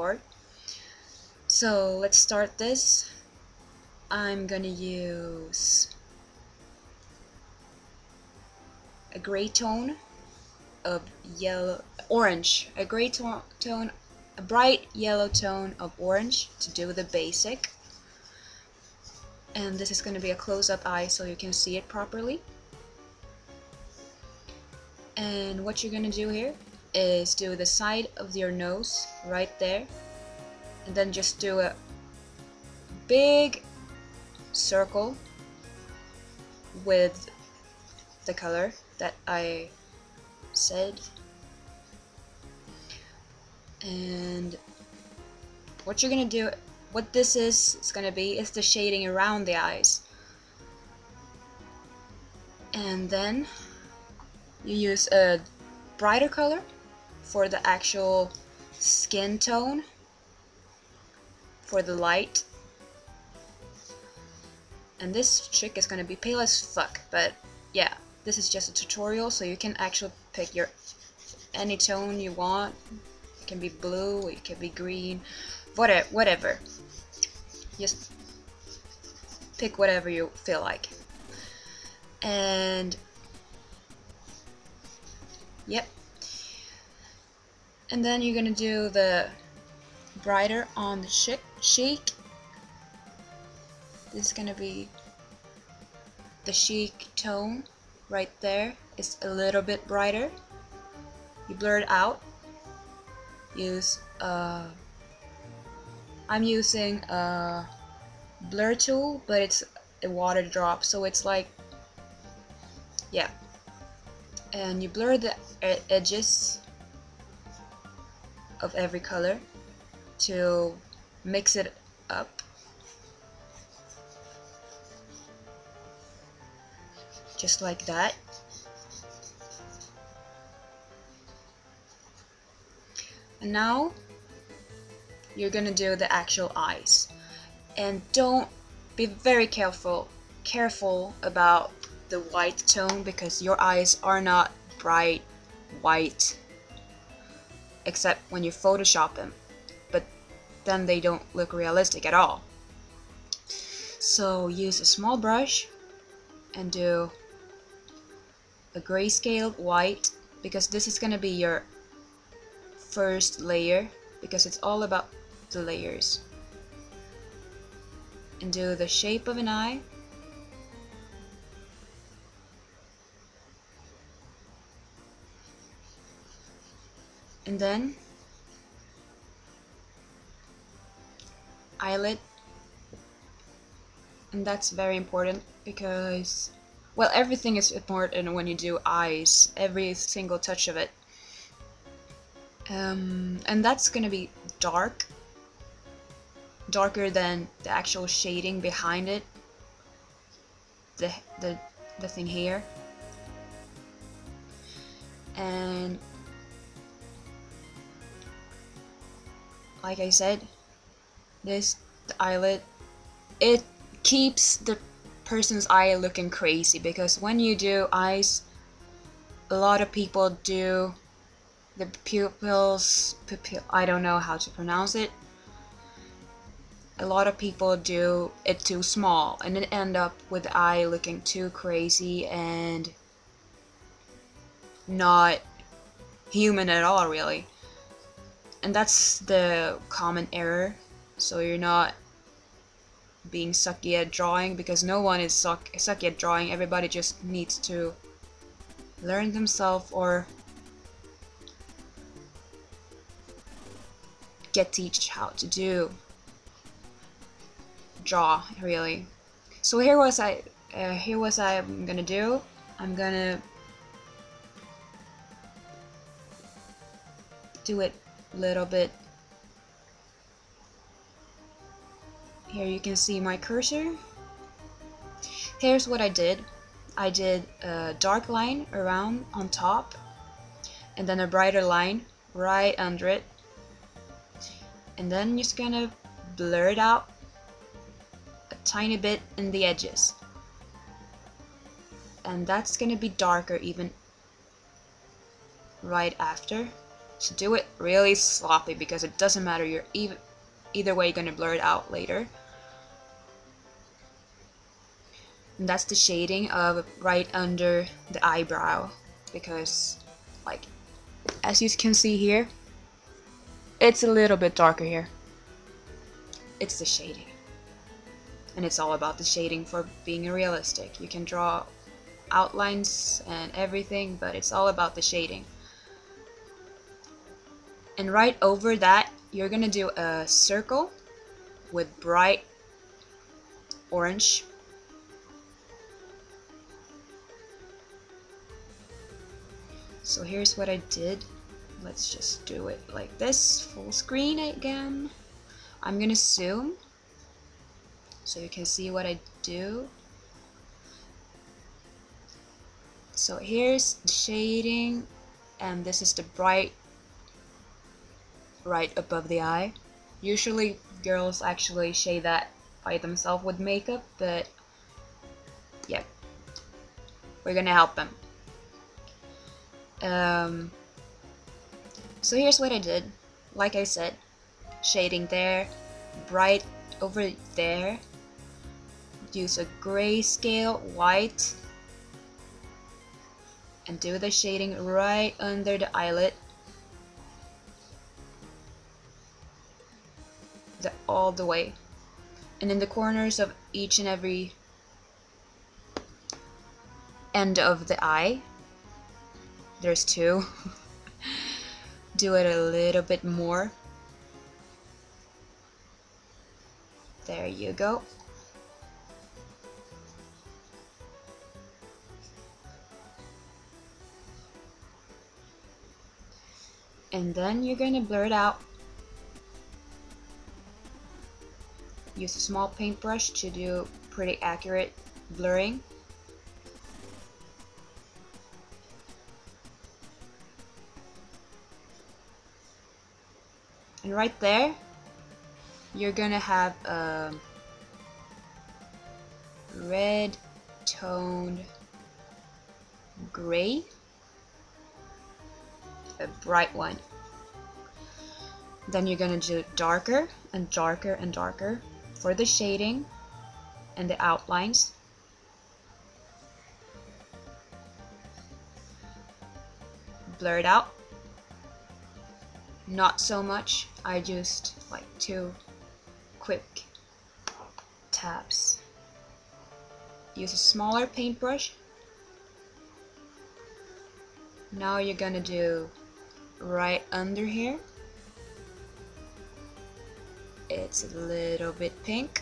part. So let's start this. I'm gonna use a gray tone of orange, a bright yellow tone of orange to do the basic. And this is going to be a close-up eye so you can see it properly. And what you're going to do here is do the side of your nose right there, and then just do a big circle with the color that I said. And what you're gonna do, what this is gonna be, is the shading around the eyes. And then you use a brighter color for the actual skin tone, for the light. And this trick is gonna be pale as fuck, but yeah, this is just a tutorial, so you can actually pick any tone you want. It can be blue, it can be green, whatever. Just pick whatever you feel like. And yep. And then you're gonna do the brighter on the cheek. This is gonna be the cheek tone right there. It's a little bit brighter. You blur it out. Use I'm using a blur tool, but it's a water drop, so it's like, yeah. And you blur the edges of every color to mix it up. Just like that. And now you're gonna do the actual eyes. And don't be very careful about the white tone, because your eyes are not bright white except when you Photoshop them, but then they don't look realistic at all. So use a small brush and do a grayscale white, because this is gonna be your first layer, because it's all about the layers. And do the shape of an eye. And then eyelid. And that's very important, because, well, everything is important when you do eyes, every single touch of it. And that's gonna be darker than the actual shading behind it, the thing here. And like I said, the eyelid, it keeps the person's eye looking crazy, because when you do eyes, a lot of people do the pupils, I don't know how to pronounce it. A lot of people do it too small, and then end up with the eye looking too crazy and not human at all, really. And that's the common error. So you're not being sucky at drawing, because no one is sucky at drawing. Everybody just needs to learn themselves or get teach how to draw, really. So here was I'm gonna do. I'm gonna do it a little bit. Here you can see my cursor. Here's what I did. I did a dark line around on top, and then a brighter line right under it. And then just gonna blur it out a tiny bit in the edges. And that's gonna be darker even right after. So do it really sloppy because it doesn't matter, you're either way gonna blur it out later. And that's the shading of right under the eyebrow, because like as you can see here, it's a little bit darker here. It's the shading. And it's all about the shading for being realistic. You can draw outlines and everything, but it's all about the shading. And right over that, you're gonna do a circle with bright orange. So here's what I did. Let's just do it like this, full screen again. I'm gonna zoom so you can see what I do. So here's the shading, and this is the bright right above the eye. Usually girls actually shade that by themselves with makeup, but yeah, we're gonna help them. So here's what I did. Like I said, shading there, bright over there. Use a grayscale white and do the shading right under the eyelid. All the way. And in the corners of each and every end of the eye, there's two. Do it a little bit more. There you go. And then you're gonna blur it out. Use a small paintbrush to do pretty accurate blurring. And right there, you're gonna have a red toned gray, a bright one. Then you're gonna do darker and darker and darker for the shading and the outlines. Blur it out. Not so much. I just like 2 quick taps. Use a smaller paintbrush. Now you're gonna do right under here. It's a little bit pink.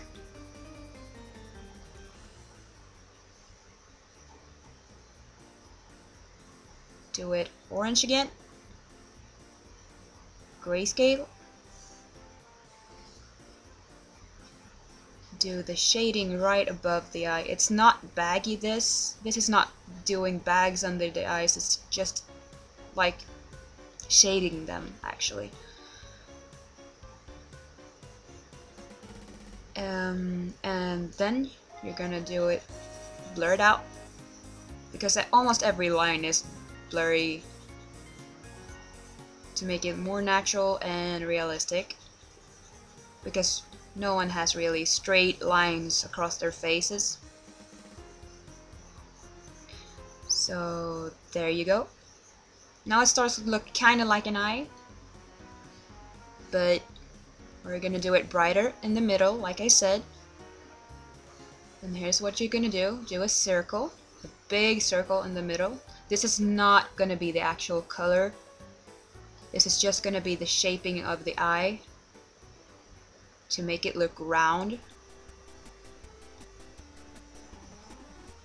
Do it orange again. Grayscale. Do the shading right above the eye. It's not baggy, this is not doing bags under the eyes, it's just like shading them actually. And then you're gonna do it blurred out, because almost every line is blurry, to make it more natural and realistic, because no one has really straight lines across their faces. So there you go. Now it starts to look kind of like an eye, but we're gonna do it brighter in the middle, like I said. And here's what you're gonna do. Do a circle, a big circle in the middle. This is not gonna be the actual color. This is just gonna be the shaping of the eye to make it look round,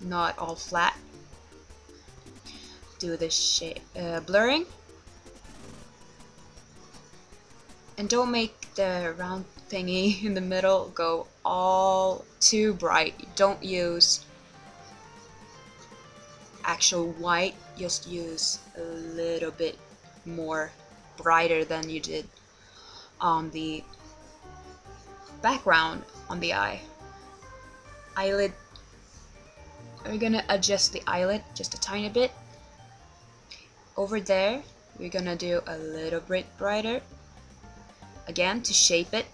not all flat. Do the blurring, and don't make the round thingy in the middle go all too bright. Don't use actual white, just use a little bit more brighter than you did on the background on the eye. Eyelid, we're gonna adjust the eyelid just a tiny bit. Over there, we're gonna do a little bit brighter again to shape it.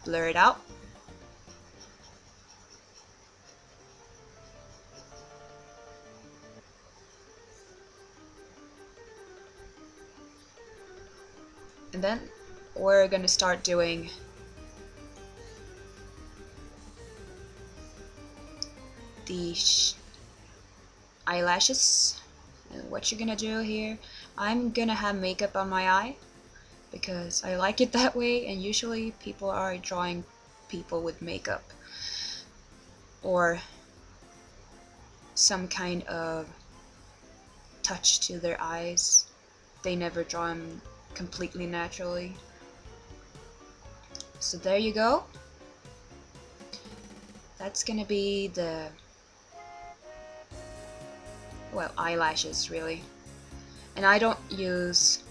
Blur it out. And then we're gonna start doing the eyelashes. And what you're gonna do here, I'm gonna have makeup on my eye because I like it that way, and usually people are drawing people with makeup or some kind of touch to their eyes. They never draw them completely naturally. So there you go. That's gonna be the, well, eyelashes really. And I don't use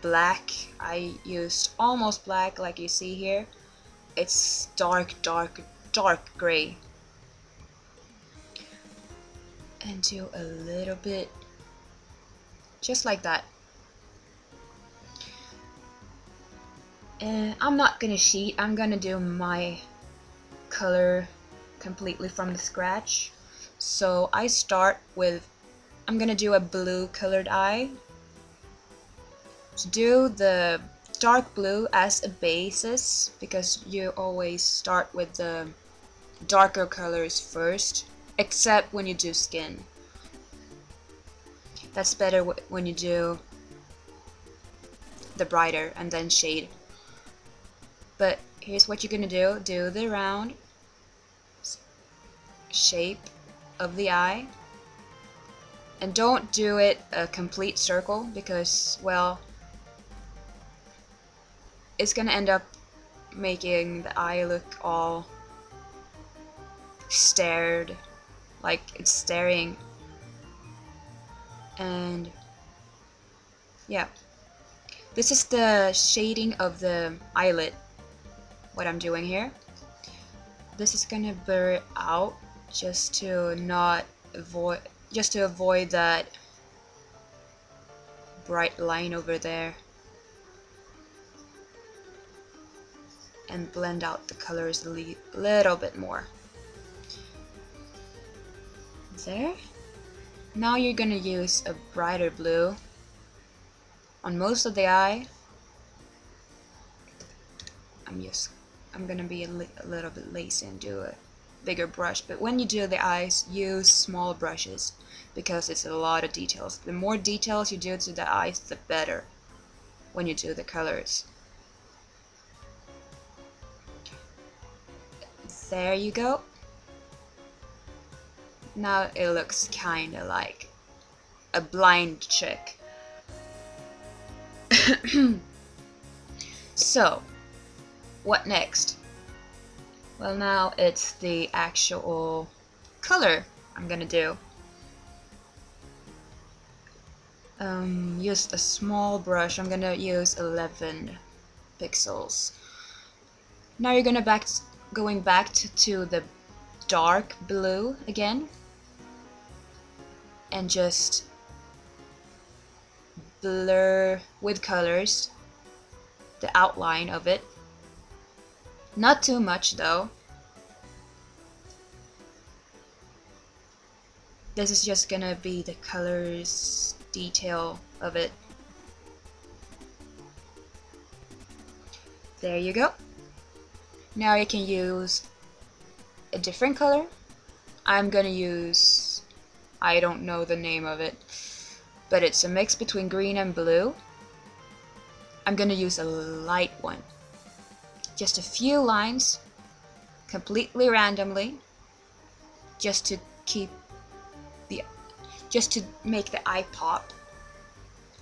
black, I used almost black like you see here. It's dark gray. And do a little bit just like that. And I'm not gonna cheat, I'm gonna do my color completely from the scratch. So I start with, I'm gonna do a blue colored eye. To do the dark blue as a basis, because you always start with the darker colors first, except when you do skin. That's better when you do the brighter and then shade. But here's what you're gonna do. Do the round shape of the eye. And don't do it a complete circle because, well, it's gonna end up making the eye look all stared, like it's staring. And yeah, this is the shading of the eyelid. What I'm doing here, this is gonna blur out just to avoid that bright line over there, and blend out the colors a little bit more. There. Now you're gonna use a brighter blue on most of the eye. I'm gonna be a little bit lazy and do a bigger brush, but when you do the eyes, use small brushes because it's a lot of details. The more details you do to the eyes, the better when you do the colors. There you go. Now it looks kinda like a blind chick. So, what next? Well, now it's the actual color I'm gonna do. Use a small brush. I'm gonna use 11 pixels. Now you're going back to the dark blue again, and just blur with colors the outline of it. Not too much though. This is just gonna be the colors detail of it. There you go. Now you can use a different color. I'm gonna use, I don't know the name of it, but it's a mix between green and blue. I'm gonna use a light one. Just a few lines, completely randomly, just to make the eye pop,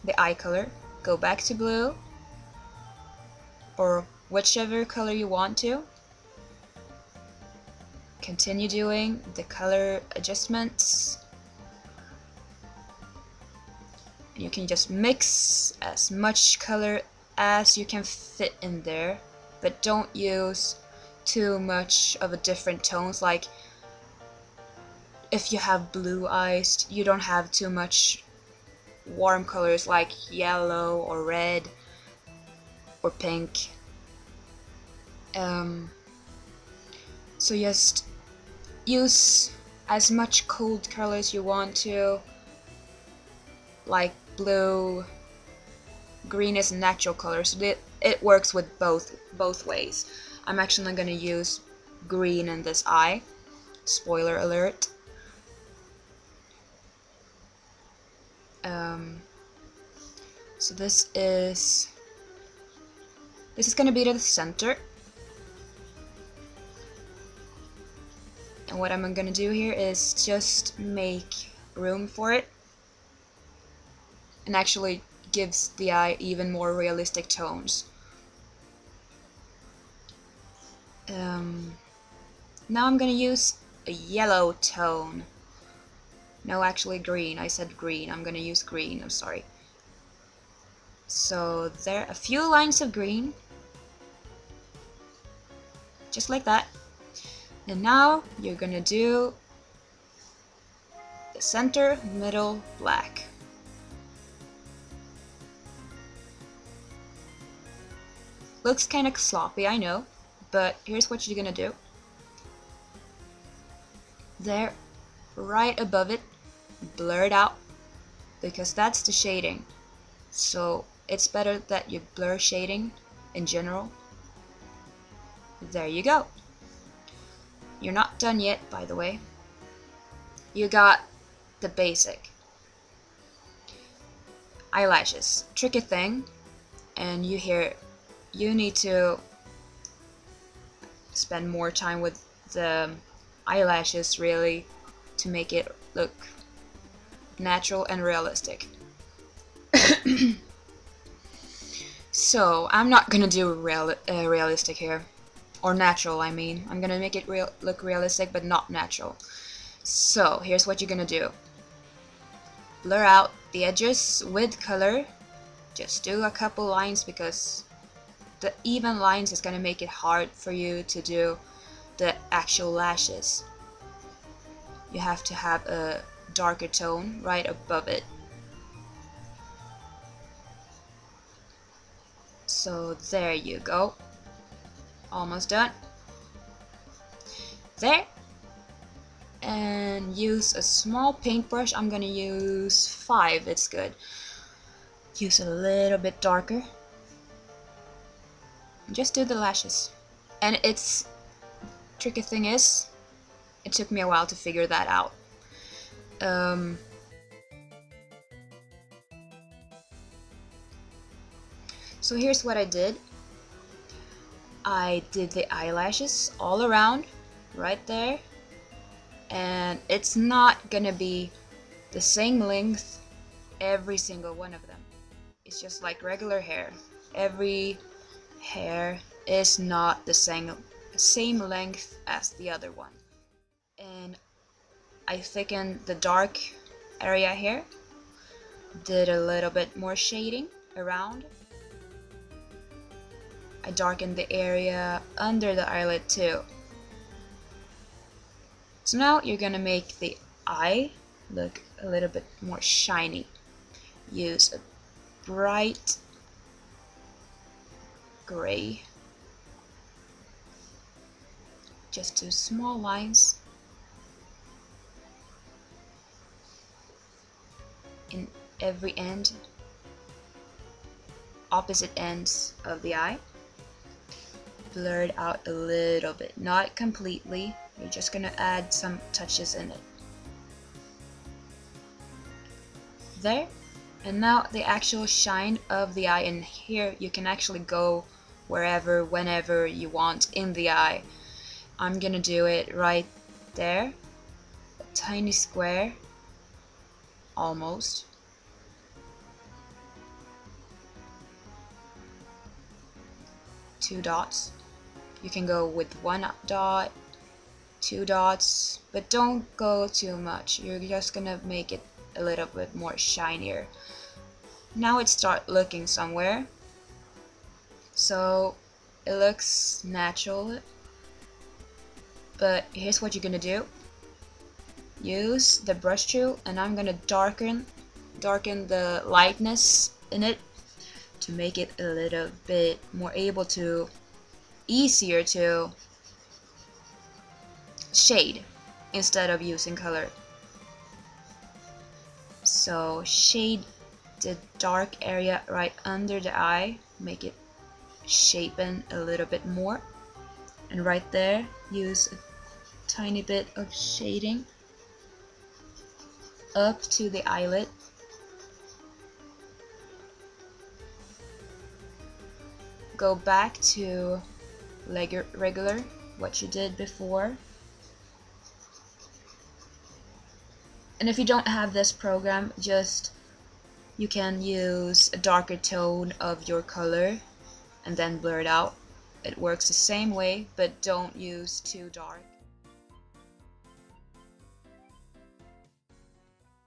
the eye color. Go back to blue, or whichever color you want to. Continue doing the color adjustments. You can just mix as much color as you can fit in there, but don't use too much of a different tones. Like if you have blue eyes, you don't have too much warm colors like yellow or red or pink. So just use as much cold colors you want to, like blue. Green is natural color, so it works with both ways. I'm actually gonna use green in this eye. Spoiler alert. So this is gonna be the center. And what I'm gonna do here is just make room for it, and actually gives the eye even more realistic tones. Now I'm gonna use a yellow tone. No, actually green. I said green. I'm gonna use green. I'm sorry. So there are a few lines of green. Just like that. And now you're gonna do the center, middle, black. Looks kind of sloppy, I know, but here's what you're gonna do. There, right above it, blur it out, because that's the shading. So it's better that you blur shading in general. There you go. You're not done yet, by the way. You got the basic. Eyelashes, tricky thing, and you need to spend more time with the eyelashes really to make it look natural and realistic. So I'm not gonna do realistic here, or natural. I mean, I'm gonna make it look realistic but not natural. So here's what you're gonna do. Blur out the edges with color. Just do a couple lines, because the even lines is gonna make it hard for you to do the actual lashes. You have to have a darker tone right above it. So there you go. Almost done. There. And use a small paintbrush. I'm gonna use 5, it's good. Use a little bit darker. Just do the lashes. And it's tricky thing is, it took me a while to figure that out. So here's what I did. I did the eyelashes all around, right there. And it's not gonna be the same length every single one of them. It's just like regular hair. Every hair is not the same length as the other one. And I thickened the dark area here. Did a little bit more shading around. I darkened the area under the eyelid too. So now you're gonna make the eye look a little bit more shiny. Use a bright gray. Just 2 small lines in every end, opposite ends of the eye. Blur it out a little bit, not completely. You're just gonna add some touches in it. There. And now the actual shine of the eye, and here you can actually go wherever, whenever you want in the eye. I'm gonna do it right there. A tiny square. Almost. Two dots. You can go with 1 dot, 2 dots, but don't go too much. You're just gonna make it a little bit more shinier. Now it starts looking somewhere, so it looks natural. But here's what you're gonna do. use the brush tool, and I'm gonna darken the lightness in it to make it a little bit more easier to shade instead of using color. So shade the dark area right under the eye, make it shapen a little bit more, and right there use a tiny bit of shading up to the eyelid. Go back to regular, what you did before. And if you don't have this program, you can use a darker tone of your color and then blur it out. It works the same way, but don't use too dark.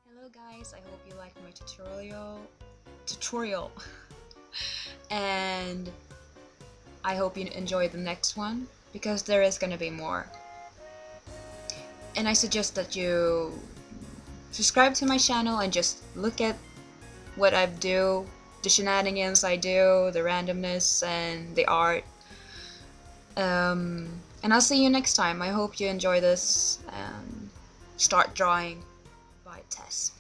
Hello guys, I hope you liked my tutorial and I hope you enjoy the next one, because there is gonna be more. And I suggest that you subscribe to my channel and just look at what I do, the shenanigans I do, the randomness and the art. And I'll see you next time. I hope you enjoy this and start drawing by Tess.